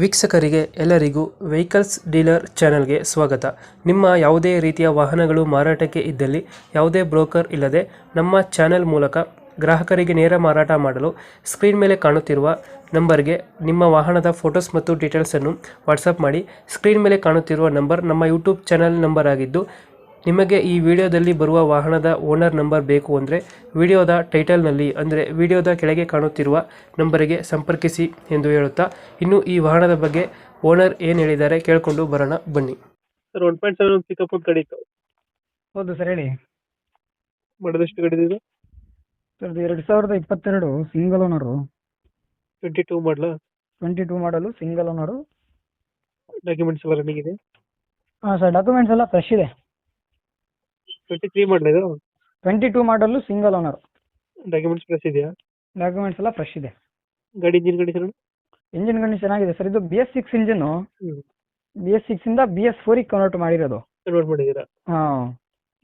ವೀಕ್ಷಕರಿಗೆ ಎಲ್ಲರಿಗೂ vehicles dealer ಚಾನೆಲ್ಗೆ ಸ್ವಾಗತ. ನಿಮ್ಮ ಯಾವುದೇ ರೀತಿಯ ವಾಹನಗಳು ಮಾರಾಟಕ್ಕೆ ಇದ್ದಲ್ಲಿ ಯಾವುದೇ ಬ್ರೋಕರ್ ಇಲ್ಲದೆ ನಮ್ಮ ಚಾನೆಲ್ ಮೂಲಕ ಗ್ರಾಹಕರಿಗೆ ನೇರ ಮಾರಾಟ ಮಾಡಲು ಸ್ಕ್ರೀನ್ ಮೇಲೆ ಕಾಣುತ್ತಿರುವ ನಂಬರ್ಗೆ ನಿಮ್ಮ ವಾಹನದ ಫೋಟೋಸ್ ಮತ್ತು ಡೀಟೇಲ್ಸನ್ನು ವಾಟ್ಸಪ್ ಮಾಡಿ. ಸ್ಕ್ರೀನ್ ಮೇಲೆ ಕಾಣುತ್ತಿರುವ ನಂಬರ್ ನಮ್ಮ ಯೂಟ್ಯೂಬ್ ಚಾನೆಲ್ ನಂಬರ್ ಆಗಿದ್ದು, ನಿಮಗೆ ಈ ವಿಡಿಯೋದಲ್ಲಿ ಬರುವ ವಾಹನದ ಓನರ್ ನಂಬರ್ ಬೇಕು ಅಂದರೆ ವಿಡಿಯೋದ ಟೈಟಲ್ನಲ್ಲಿ ಅಂದರೆ ವಿಡಿಯೋದ ಕೆಳಗೆ ಕಾಣುತ್ತಿರುವ ನಂಬರಿಗೆ ಸಂಪರ್ಕಿಸಿ ಎಂದು ಹೇಳುತ್ತಾ, ಇನ್ನು ಈ ವಾಹನದ ಬಗ್ಗೆ ಓನರ್ ಏನು ಹೇಳಿದ್ದಾರೆ ಕೇಳಿಕೊಂಡು ಬರೋಣ ಬನ್ನಿ. ಸರ್ 1.7 ಪಿಕಪ್ ಗಾಡಿ ಹೌದು ಸರ್, ಹೇಳಿ. ಮಾಡೋದಷ್ಟು ಗಾಡಿ ಇದೆ? ಸರ್, 2022 ಸಿಂಗಲ್ ಓನರು, 22 ಮಾಡಲ, 22 ಮಾಡಲು ಸಿಂಗಲ್ ಓನರು. ಡಾಕ್ಯುಮೆಂಟ್ಸ್ ಎಲ್ಲ ರನ್ನಿಂಗ್ ಇದೆ? ಹಾಂ ಸರ್, ಡಾಕ್ಯುಮೆಂಟ್ಸ್ ಎಲ್ಲ ಫ್ರೆಶ್ ಇದೆ. 23 ಮಾಡಲ ಇದು? 22 ಮಾಡಲು ಸಿಂಗಲ್ ಓನರ್. ಡಾಕ್ಯುಮೆಂಟ್ಸ್ ಪ್ಲಸ್ ಇದೆಯಾ? ಡಾಕ್ಯುಮೆಂಟ್ಸ್ ಎಲ್ಲ ಫ್ರೆಶ್ ಇದೆ. ಗಾಡಿ ಇಂಜಿನ್ ಕಂಡೀಷನ್? ಇಂಜಿನ್ ಕಂಡೀಷನ್ ಚೆನ್ನಾಗಿದೆ ಸರ್. ಇದು BS6 ಇಂಜಿನ್ನು. BS6 ಇಂದ BS4 ಕನ್ವರ್ಟ್ ಮಾಡಿರೋದು. ಕನ್ವರ್ಟ್ ಮಾಡಿದ್ದೀರಾ? ಹಾಂ.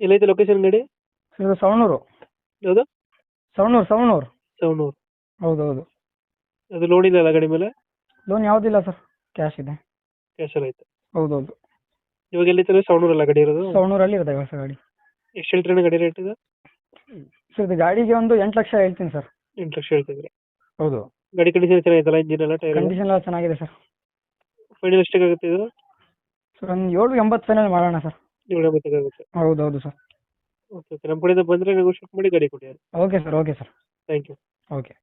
ಎಲ್ಲೈತೆ ಲೊಕೇಶನ್ ಗಾಡಿ? ಸರ್, ಇದು ಸವಣೂರು. ಯಾವುದು? ಸವಣೂರು. ಸವಣೂರು. ಹೌದೌದು. ಅದು ಲೋನ್ ಇಲ್ಲ ಗಾಡಿ ಮೇಲೆ? ಲೋನ್ ಯಾವುದಿಲ್ಲ ಸರ್, ಕ್ಯಾಶ್ ಇದೆ. ಕ್ಯಾಶ್ ಎಲ್ಲ ಐತೆ? ಹೌದೌದು. ಇವಾಗ ಎಲ್ಲಿತ್ತು? ಸವಣೂರಲ್ಲ ಗಾಡಿ ಇರೋದು? ಸವಣೂರಲ್ಲಿ ಇರೋದು ಹೊಸ ಗಾಡಿ. ಎಷ್ಟು ಹೇಳ್ತೀರಾ ಗಾಡಿ ರೇಟ್ ಇದೆ? ಸರ್, ಇದು ಗಾಡಿಗೆ ಒಂದು 8 ಲಕ್ಷ ಹೇಳ್ತೀನಿ ಸರ್. 8 ಲಕ್ಷ ಹೇಳ್ತಿದ್ರೆ? ಹೌದು. ಗಾಡಿ ಕಂಡೀಷನ್ ಚೆನ್ನಾಗಿತ್ತಲ್ಲ? ಇಂಜಿನ್ ಎಲ್ಲ ಟೈರ್ ಕಂಡೀಷನ್ ಎಲ್ಲ ಚೆನ್ನಾಗಿದೆ ಸರ್. ಫೈನಲ್ ಎಷ್ಟಾಗುತ್ತೆ ಇದು? ಸರ್, ಒಂದು 780 ಫೈನಲ್ ಮಾಡೋಣ ಸರ್. 780 ಆಗುತ್ತೆ? ಹೌದೌದು ಸರ್. ಓಕೆ ಓಕೆ, ನಮ್ಮ ಕಡೆಯಿಂದ ಬಂದರೆ ನೆಗೋಷಿಯೇಟ್ ಮಾಡಿ ಗಾಡಿ ಕೊಡಿ. Okay sir. Thank you. Okay.